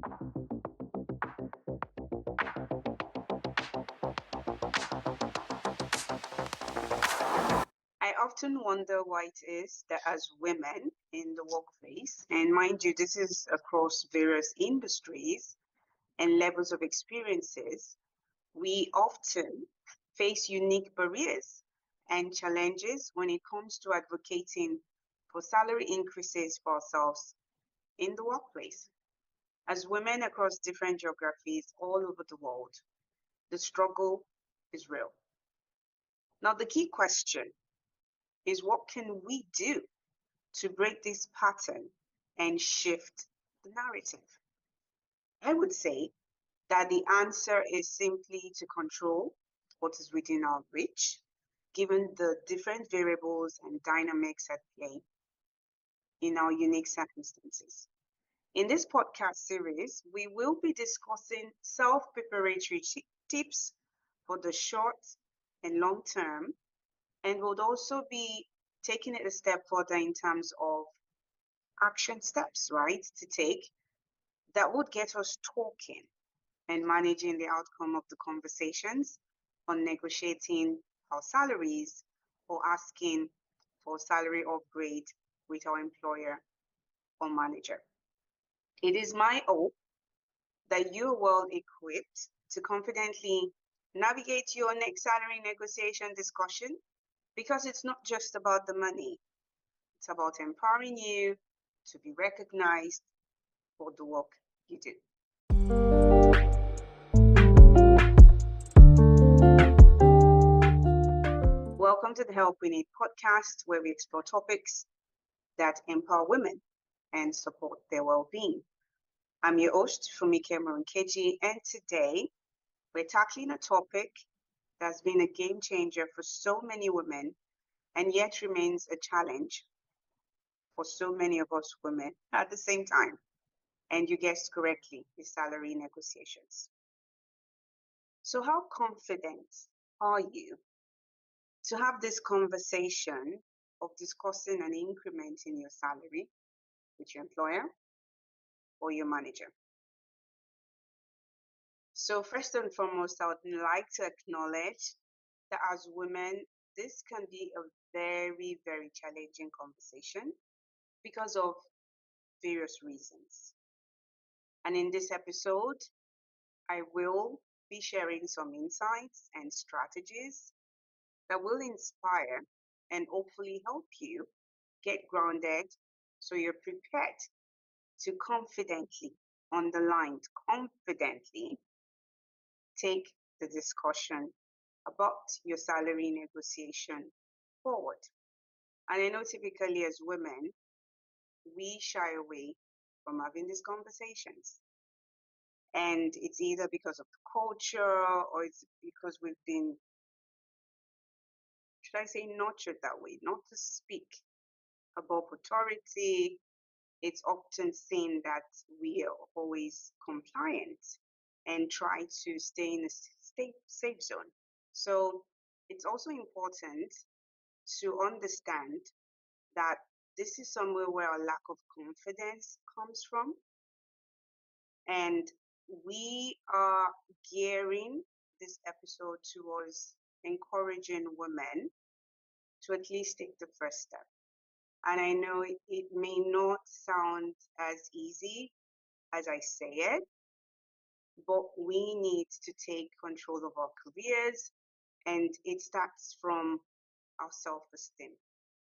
I often wonder why it is that as women in the workplace, and mind you, this is across various industries and levels of experiences, we often face unique barriers and challenges when it comes to advocating for salary increases for ourselves in the workplace. As women across different geographies all over the world, the struggle is real. Now, the key question is what can we do to break this pattern and shift the narrative? I would say that the answer is simply to control what is within our reach, given the different variables and dynamics at play in our unique circumstances. In this podcast series, we will be discussing self-preparatory tips for the short and long term, and we'll also be taking it a step further in terms of action steps, right, to take that would get us talking and managing the outcome of the conversations on negotiating our salaries or asking for salary upgrade with our employer or manager. It is my hope that you're well equipped to confidently navigate your next salary negotiation discussion because it's not just about the money. It's about empowering you to be recognized for the work you do. Welcome to the Help We Need podcast, where we explore topics that empower women and support their well-being. I'm your host, Fumike Morinkeji, and today we're tackling a topic that's been a game changer for so many women and yet remains a challenge for so many of us women at the same time. And you guessed correctly, the salary negotiations. So how confident are you to have this conversation of discussing an increment in your salary with your employer or your manager? So first and foremost, I would like to acknowledge that as women, this can be a very, very challenging conversation because of various reasons. And in this episode, I will be sharing some insights and strategies that will inspire and hopefully help you get grounded so you're prepared to confidently, underlined confidently, take the discussion about your salary negotiation forward. And I know typically as women, we shy away from having these conversations. And it's either because of the culture or it's because we've been, should I say, nurtured that way, not to speak above authority. It's often seen that we are always compliant and try to stay in a safe zone. So it's also important to understand that this is somewhere where a lack of confidence comes from. And we are gearing this episode towards encouraging women to at least take the first step. And I know it may not sound as easy as I say it, but we need to take control of our careers, and it starts from our self-esteem.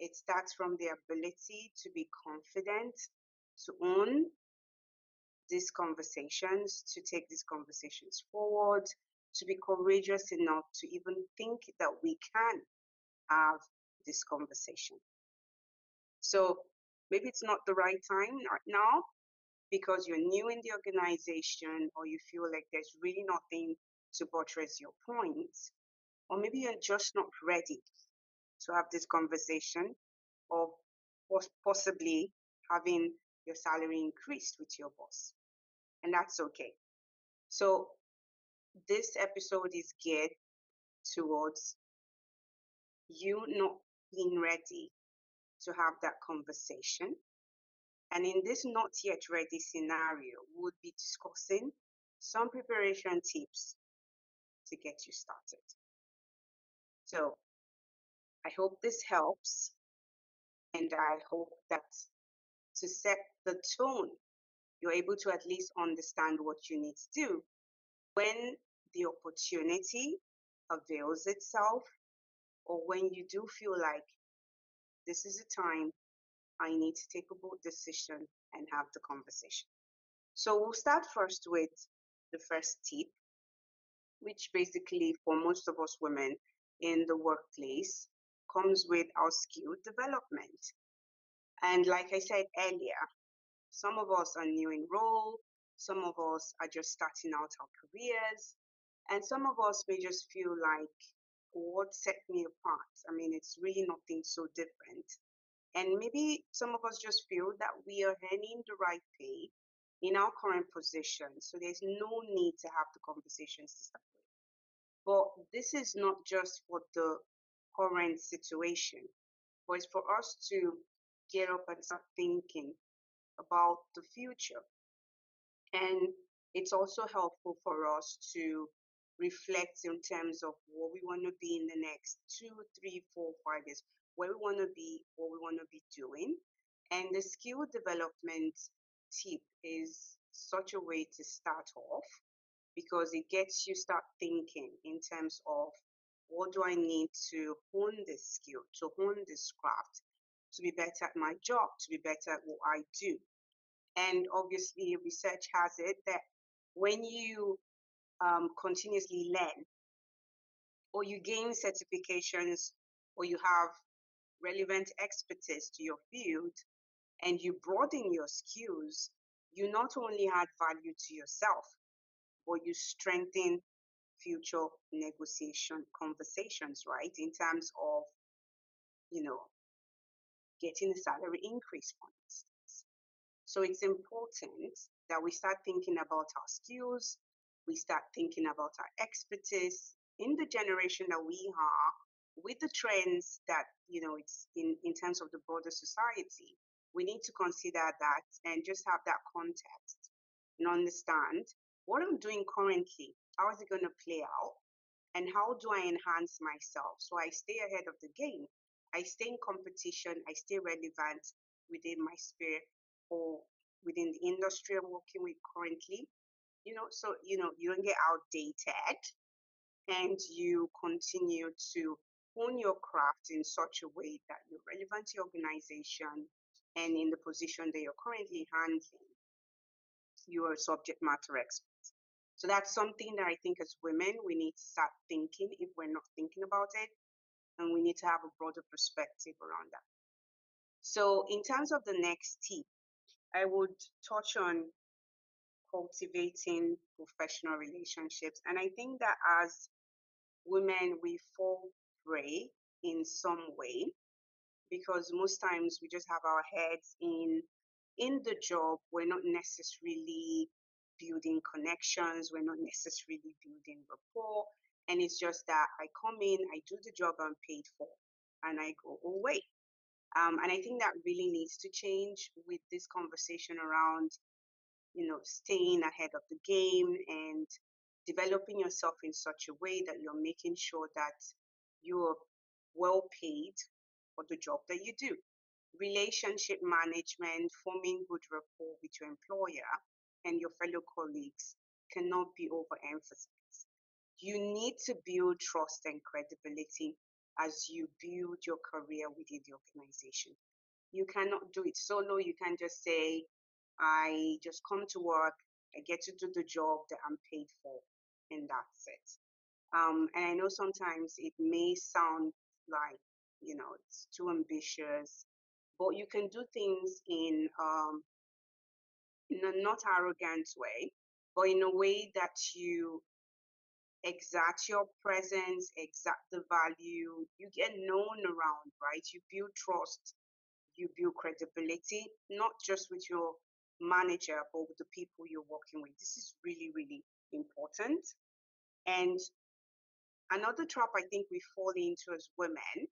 It starts from the ability to be confident, to own these conversations, to take these conversations forward, to be courageous enough to even think that we can have this conversation. So maybe it's not the right time right now because you're new in the organization or you feel like there's really nothing to buttress your points, or maybe you're just not ready to have this conversation of possibly having your salary increased with your boss. And that's okay. So this episode is geared towards you not being ready to have that conversation And in this not yet ready scenario, we'll be discussing some preparation tips to get you started. So I hope this helps, and I hope that to set the tone, you're able to at least understand what you need to do when the opportunity avails itself, or when you do feel like this is a time I need to take a bold decision and have the conversation. So we'll start first with the first tip, which basically for most of us women in the workplace comes with our skill development. And like I said earlier, some of us are new in role, some of us are just starting out our careers, and some of us may just feel like, what set me apart? I mean, it's really nothing so different. And maybe some of us just feel that we are earning the right pay in our current position, so there's no need to have the conversations to start with. But this is not just for the current situation, but it's for us to get up and start thinking about the future. And it's also helpful for us to reflect in terms of what we want to be in the next 2, 3, 4, 5 years, where we want to be, what we want to be doing. And the skill development tip is such a way to start off, because it gets you start thinking in terms of, what do I need to hone this skill, to hone this craft, to be better at my job, to be better at what I do. And obviously, research has it that when you continuously learn, or you gain certifications, or you have relevant expertise to your field, and you broaden your skills, you not only add value to yourself, but you strengthen future negotiation conversations, right? In terms of, you know, getting a salary increase, for instance. So it's important that we start thinking about our skills, we start thinking about our expertise in the generation that we are, with the trends that, it's in terms of the broader society. We need to consider that and just have that context and understand what I'm doing currently, how is it going to play out, and how do I enhance myself so I stay ahead of the game. I stay in competition, I stay relevant within my sphere, or within the industry I'm working with currently. So you don't get outdated, and you continue to hone your craft in such a way that you're relevant to your organization, and in the position that you're currently handling, you're a subject matter expert. So that's something that I think as women we need to start thinking, if we're not thinking about it, and we need to have a broader perspective around that. So in terms of the next tip, I would touch on cultivating professional relationships. And I think that as women, we fall prey in some way, because most times we just have our heads in the job. We're not necessarily building connections, we're not necessarily building rapport, and it's just that I come in, I do the job I'm paid for, and I go away. And I think that really needs to change with this conversation around, staying ahead of the game and developing yourself in such a way that you're making sure that you're well paid for the job that you do. Relationship management, forming good rapport with your employer and your fellow colleagues cannot be overemphasized. You need to build trust and credibility as you build your career within the organization. You cannot do it solo. You can't just say, I just come to work, I get to do the job that I'm paid for, and that's it. And I know sometimes it may sound like, it's too ambitious, but you can do things in a not arrogant way, but in a way that you exact your presence, exact the value, you get known around, right? You build trust, you build credibility, not just with your manager, but with the people you're working with. This is really, really important. And another trap I think we fall into as women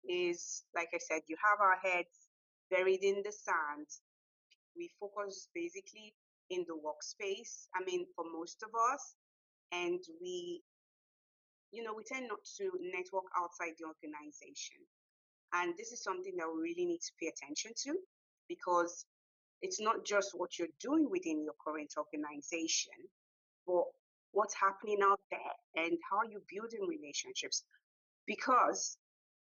is, like I said, you have our heads buried in the sand, we focus basically in the workspace. I mean, for most of us, and we tend not to network outside the organization. And this is something that we really need to pay attention to, because it's not just what you're doing within your current organization, but what's happening out there and how you're building relationships. Because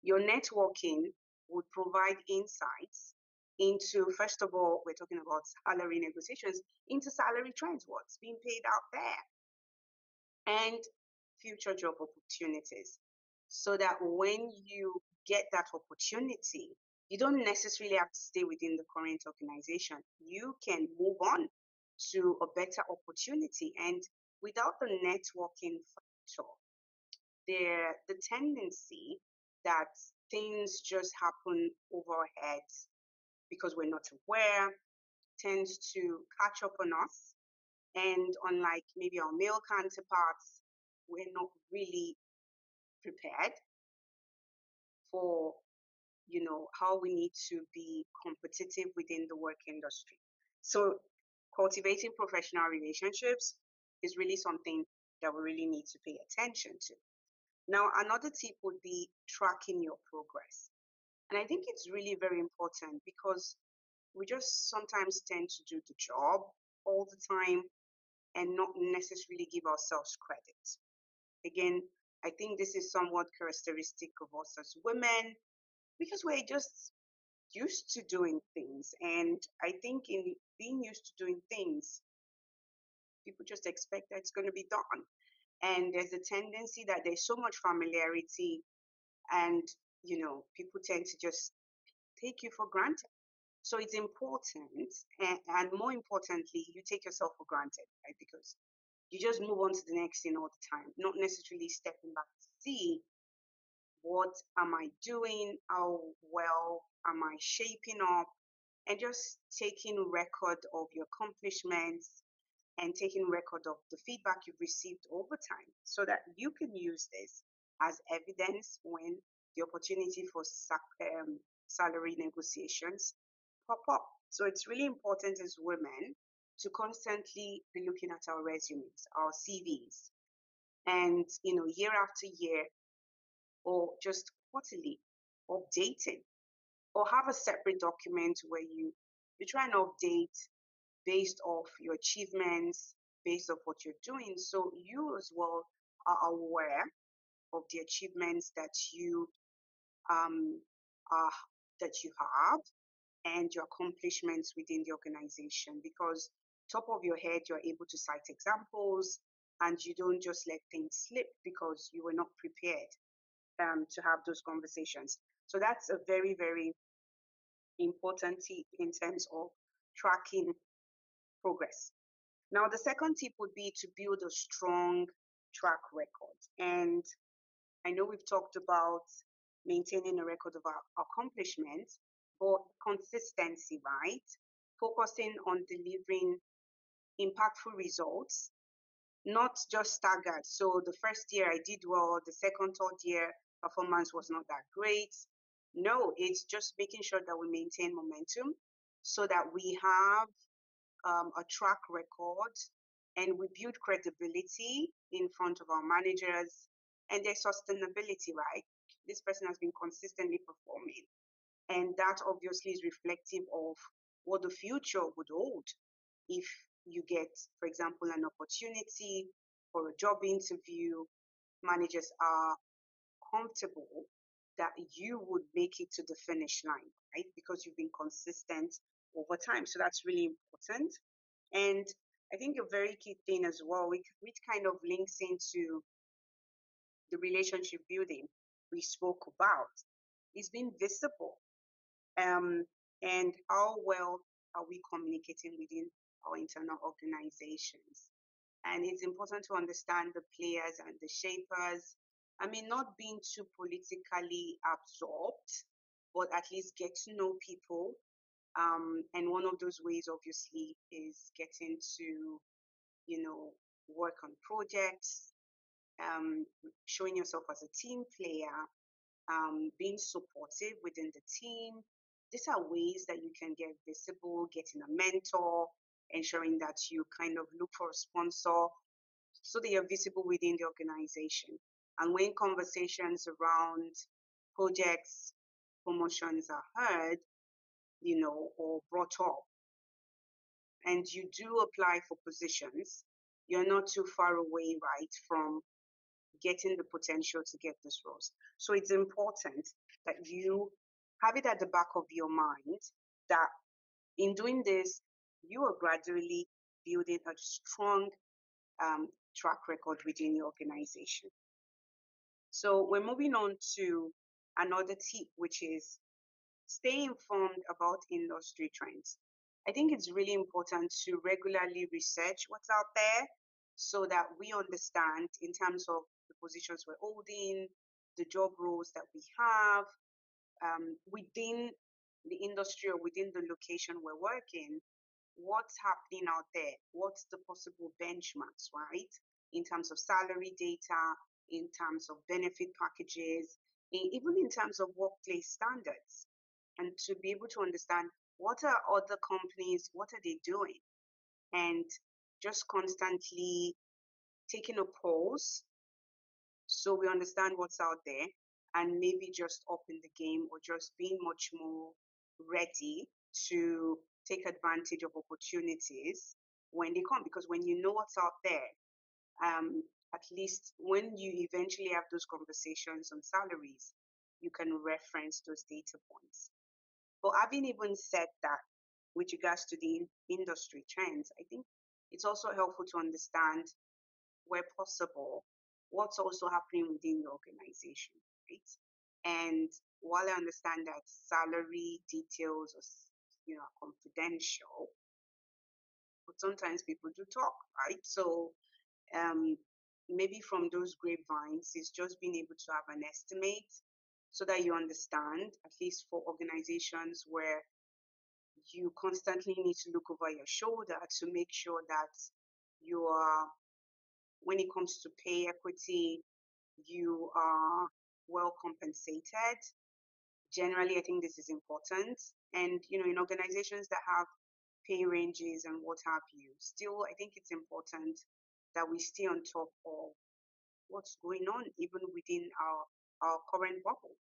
your networking would provide insights into, first of all, we're talking about salary negotiations, into salary trends, what's being paid out there, and future job opportunities. So that when you get that opportunity, you don't necessarily have to stay within the current organization. You can move on to a better opportunity. And without the networking factor, the tendency that things just happen over our heads because we're not aware tends to catch up on us. And unlike maybe our male counterparts, we're not really prepared for how we need to be competitive within the work industry. So cultivating professional relationships is really something that we really need to pay attention to. Now, another tip would be tracking your progress. And I think it's really very important, because we just sometimes tend to do the job all the time and not necessarily give ourselves credit. Again, I think this is somewhat characteristic of us as women, because we're just used to doing things. And I think in being used to doing things, people just expect that it's going to be done. And there's a tendency that there's so much familiarity, and people tend to just take you for granted. So it's important, and more importantly, you take yourself for granted, right? Because you just move on to the next thing all the time, not necessarily stepping back to see, what am I doing? How well am I shaping up? And just taking record of your accomplishments and taking record of the feedback you've received over time, so that you can use this as evidence when the opportunity for salary negotiations pop up. So it's really important as women to constantly be looking at our resumes, our CVs, and year after year, or just quarterly, updating, or have a separate document where you try and update based off your achievements, based off what you're doing, so you as well are aware of the achievements that you um have, and your accomplishments within the organization. Because top of your head, you're able to cite examples, and you don't just let things slip because you were not prepared to have those conversations. So that's a very, very important tip in terms of tracking progress. Now, the second tip would be to build a strong track record. And I know we've talked about maintaining a record of our accomplishments, but consistency, right? Focusing on delivering impactful results, not just staggered. So the first year I did well, the second, third year performance was not that great. No, it's just making sure that we maintain momentum, so that we have a track record, and we build credibility in front of our managers, and there's sustainability, right? This person has been consistently performing, and that obviously is reflective of what the future would hold. If you get, for example, an opportunity for a job interview, managers are comfortable that you would make it to the finish line, right? Because you've been consistent over time. So that's really important. And I think a very key thing as well, which kind of links into the relationship building we spoke about, is being visible. And how well are we communicating within our internal organizations? And it's important to understand the players and the shapers. I mean, not being too politically absorbed, but at least get to know people. And one of those ways, obviously, is getting to, work on projects, um, showing yourself as a team player, being supportive within the team, these are ways that you can get visible, getting a mentor, ensuring that you kind of look for a sponsor so that you're visible within the organization. And when conversations around projects, promotions are heard, or brought up, and you do apply for positions, you're not too far away, right, from getting the potential to get these roles. So it's important that you have it at the back of your mind that in doing this, you are gradually building a strong track record within your organization. So we're moving on to another tip, which is stay informed about industry trends. I think it's really important to regularly research what's out there so that we understand in terms of the positions we're holding, the job roles that we have within the industry or within the location we're working, what's happening out there, what's the possible benchmarks, right? In terms of salary data, in terms of benefit packages, even in terms of workplace standards, and to be able to understand what are other companies, what are they doing, and just constantly taking a pause so we understand what's out there and maybe just up in the game or just being much more ready to take advantage of opportunities when they come. Because when you know what's out there, at least when you eventually have those conversations on salaries, you can reference those data points. But having even said that, with regards to the industry trends, I think it's also helpful to understand, where possible, what's also happening within the organization, right? And while I understand that salary details are confidential, but sometimes people do talk, right? So um, maybe from those grapevines is just being able to have an estimate so that you understand, at least for organizations where you constantly need to look over your shoulder to make sure that you are, when it comes to pay equity, you are well compensated. Generally, I think this is important. And, in organizations that have pay ranges and what have you, still, I think it's important that we stay on top of what's going on, even within our current bubble.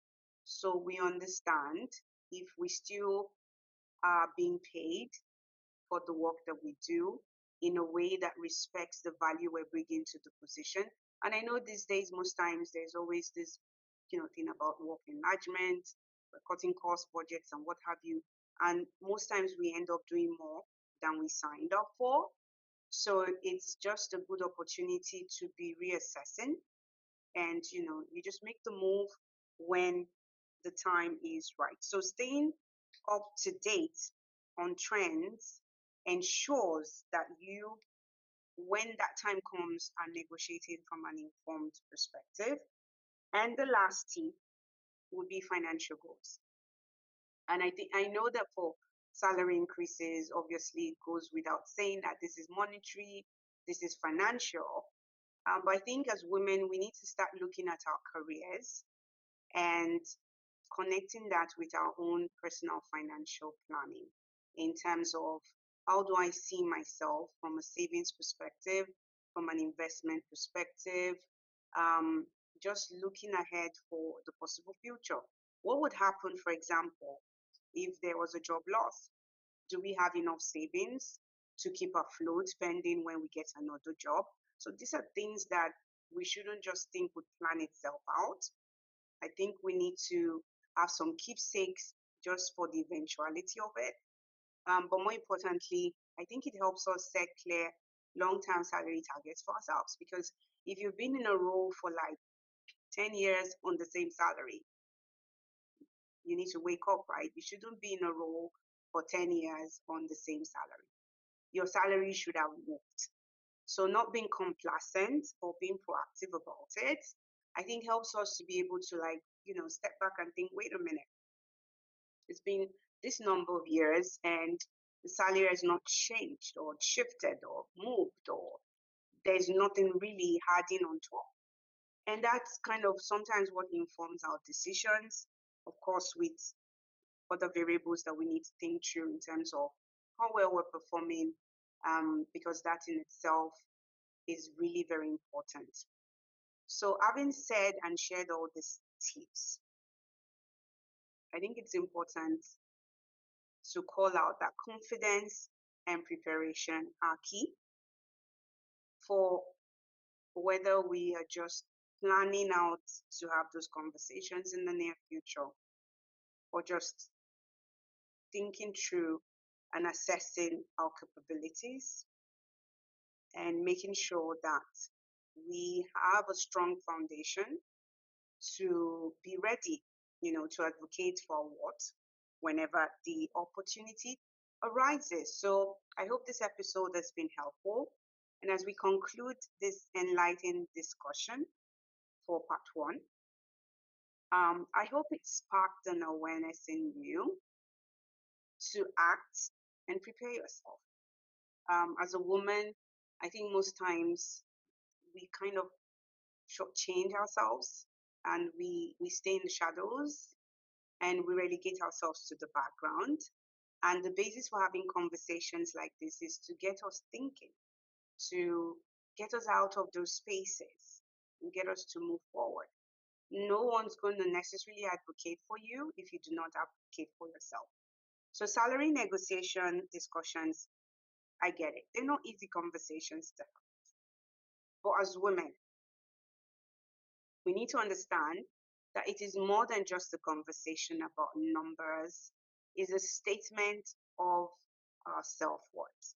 So we understand if we still are being paid for the work that we do in a way that respects the value we're bringing to the position. And I know these days, most times, there's always this, thing about work enlargement, cutting cost budgets and what have you. And most times we end up doing more than we signed up for. So it's just a good opportunity to be reassessing, and you just make the move when the time is right. So staying up to date on trends ensures that you, when that time comes, are negotiating from an informed perspective. And the last tip would be financial goals. And I know that for salary increases, obviously it goes without saying that this is monetary, this is financial. But I think as women, we need to start looking at our careers and connecting that with our own personal financial planning in terms of, how do I see myself from a savings perspective, from an investment perspective, um, just looking ahead for the possible future. What would happen, for example, if there was a job loss? Do we have enough savings to keep afloat pending when we get another job? So these are things that we shouldn't just think would plan itself out. I think we need to have some keepsakes just for the eventuality of it. But more importantly, I think it helps us set clear long-term salary targets for ourselves, because if you've been in a role for like 10 years on the same salary, you need to wake up, right? You shouldn't be in a role for 10 years on the same salary. Your salary should have moved. So not being complacent or being proactive about it, I think helps us to be able to step back and think, wait a minute, it's been this number of years and the salary has not changed or shifted or moved, or there's nothing really adding on top. And that's kind of sometimes what informs our decisions, of course, with other variables that we need to think through in terms of how well we're performing, because that in itself is really very important. So having said and shared all these tips, I think it's important to call out that confidence and preparation are key for whether we are just planning out to have those conversations in the near future or just thinking through and assessing our capabilities and making sure that we have a strong foundation to be ready, to advocate for what whenever the opportunity arises. So I hope this episode has been helpful. And as we conclude this enlightening discussion for part one, I hope it sparked an awareness in you to act and prepare yourself. As a woman, I think most times we kind of shortchange ourselves and we stay in the shadows and we relegate ourselves to the background. And the basis for having conversations like this is to get us thinking, to get us out of those spaces and get us to move forward. No one's going to necessarily advocate for you if you do not advocate for yourself. So salary negotiation discussions, I get it. They're not easy conversations to have. But as women, we need to understand that it is more than just a conversation about numbers. It's a statement of our self-worth.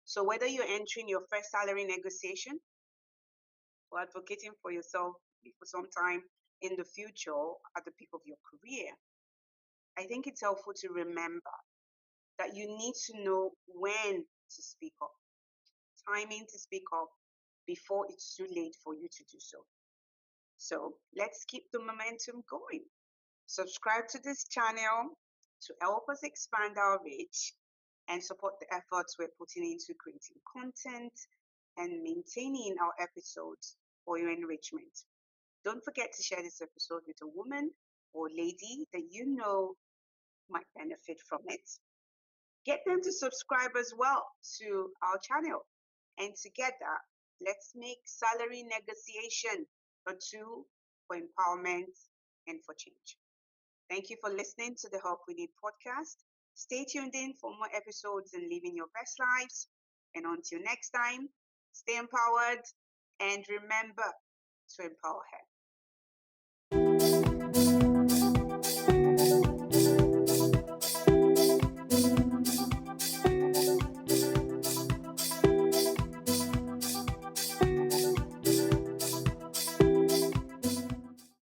So whether you're entering your first salary negotiation or advocating for yourself for some time in the future at the peak of your career, I think it's helpful to remember that you need to know when to speak up, timing to speak up before it's too late for you to do so. So let's keep the momentum going. Subscribe to this channel to help us expand our reach and support the efforts we're putting into creating content and maintaining our episodes for your enrichment. Don't forget to share this episode with a woman or lady that you know might benefit from it. Get them to subscribe as well to our channel. And together, let's make salary negotiation a tool for empowerment and for change. Thank you for listening to the Help We Need podcast. Stay tuned in for more episodes in Living Your Best Lives. And until next time, stay empowered and remember to empower her.